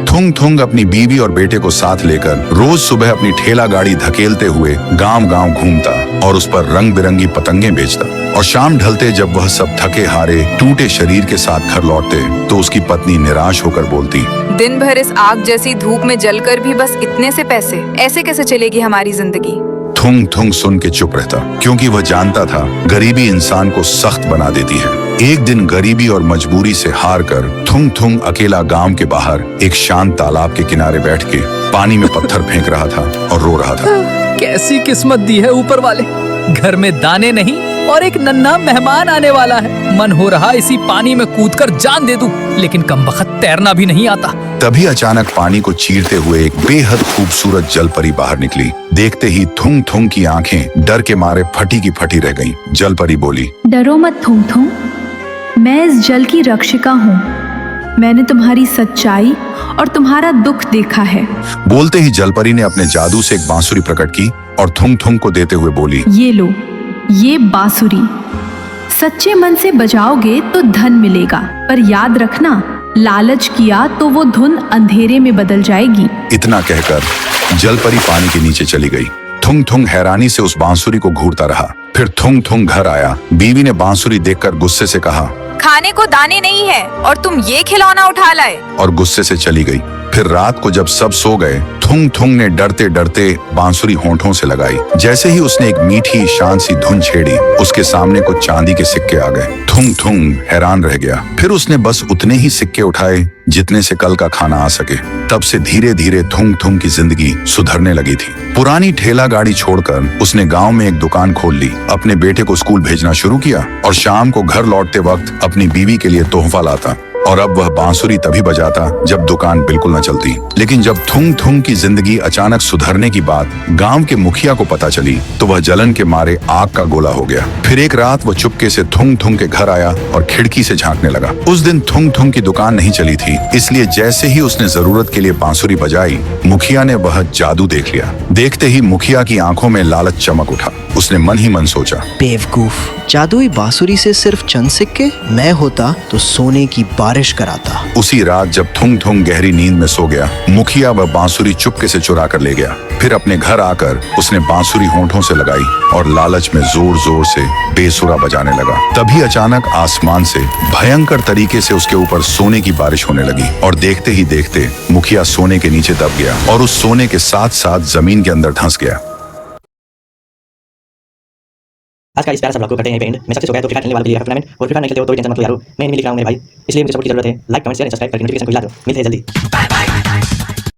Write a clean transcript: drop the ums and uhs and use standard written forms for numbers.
थुंग थुंग अपनी बीवी और बेटे को साथ लेकर रोज सुबह अपनी ठेला गाड़ी धकेलते हुए गांव-गांव घूमता और उस पर रंग बिरंगी पतंगे बेचता। और शाम ढलते जब वह सब थके हारे टूटे शरीर के साथ घर लौटते तो उसकी पत्नी निराश होकर बोलती, दिन भर इस आग जैसी धूप में जलकर भी बस इतने से पैसे, ऐसे कैसे चलेगी हमारी जिंदगी। थुंग थुंग सुन के चुप रहता, क्योंकि वह जानता था गरीबी इंसान को सख्त बना देती है। एक दिन गरीबी और मजबूरी से हार कर थुंग थुंग अकेला गांव के बाहर एक शांत तालाब के किनारे बैठ के पानी में पत्थर फेंक रहा था और रो रहा था। कैसी किस्मत दी है ऊपर वाले, घर में दाने नहीं और एक नन्हा मेहमान आने वाला है। मन हो रहा इसी पानी में कूदकर जान दे दूं, लेकिन कमबख्त तैरना भी नहीं आता। तभी अचानक पानी को चीरते हुए एक बेहद खूबसूरत जलपरी बाहर निकली। देखते ही थुंग थुंग की आंखें डर के मारे फटी की फटी रह गईं। जलपरी बोली, डरो मत थुंग थुंग, मैं इस जल की रक्षिका हूँ। मैंने तुम्हारी सच्चाई और तुम्हारा दुख देखा है। बोलते ही जलपरी ने अपने जादू से एक बांसुरी प्रकट की और थुंग थुंग को देते हुए बोली, ये लो, ये बांसुरी, सच्चे मन से बजाओगे तो धन मिलेगा, पर याद रखना लालच किया तो वो धुन अंधेरे में बदल जाएगी। इतना कहकर जलपरी पानी के नीचे चली गई। थुंग थुंग हैरानी से उस बांसुरी को घूरता रहा। फिर थुंग थुंग घर आया। बीवी ने बांसुरी देखकर गुस्से से कहा, खाने को दाने नहीं है और तुम ये खिलौना उठा लाए, और गुस्से से चली गई। फिर रात को जब सब सो गए, थुंग थुंग ने डरते डरते बांसुरी होंठों से लगाई। जैसे ही उसने एक मीठी शांत सी धुन छेड़ी, उसके सामने कुछ चांदी के सिक्के आ गए। थुंग थुंग हैरान रह गया। फिर उसने बस उतने ही सिक्के उठाए जितने से कल का खाना आ सके। तब से धीरे धीरे थुंग थुंग की जिंदगी सुधरने लगी थी। पुरानी ठेला गाड़ी छोड़कर उसने गांव में एक दुकान खोल ली, अपने बेटे को स्कूल भेजना शुरू किया और शाम को घर लौटते वक्त अपनी बीवी के लिए तोहफा लाता। और अब वह बांसुरी तभी बजाता जब दुकान बिल्कुल न चलती। लेकिन जब थुंग थुंग की जिंदगी अचानक सुधरने की बात गांव के मुखिया को पता चली तो वह जलन के मारे आग का गोला हो गया। फिर एक रात वो चुपके से थुंग थुंग के घर आया और खिड़की से झांकने लगा। उस दिन थुंग थुंग की दुकान नहीं चली थी, इसलिए जैसे ही उसने जरूरत के लिए बांसुरी बजाई, मुखिया ने वह जादू देख लिया। देखते ही मुखिया की आंखों में लालच चमक उठा। उसने मन ही मन सोचा, बेवकूफ, जादुई बांसुरी से सिर्फ चंद सिक्के, मैं होता तो सोने की बारिश कराता। उसी रात जब थुंग थुंग गहरी नींद में सो गया, मुखिया वह बांसुरी चुपके से चुरा कर ले गया। फिर अपने घर आकर उसने बांसुरी होंठों से लगाई और लालच में जोर जोर से बेसुरा बजाने लगा। तभी अचानक आसमान से भयंकर तरीके से उसके ऊपर सोने की बारिश होने लगी और देखते ही देखते मुखिया सोने के नीचे दब गया और उस सोने के साथ साथ जमीन के अंदर धंस गया। आज का इस प्यारा सा ब्लॉग को करते हैं यहीं पे एंड। मैं सक्सेस हो गया तो फ्री फायर खेलने वालों के लिए टूर्नामेंट, और फ्री फायर नहीं खेलते हो तो टेंशन मत लो यारो, मैं नहीं लिख रहा हूं मेरे भाई, इसलिए मुझे सपोर्ट की जरूरत है। लाइक कमेंट शेयर सब्सक्राइब करके नोटिफिकेशन को हिला दो। मिलते हैं जल्दी, बाय बाय।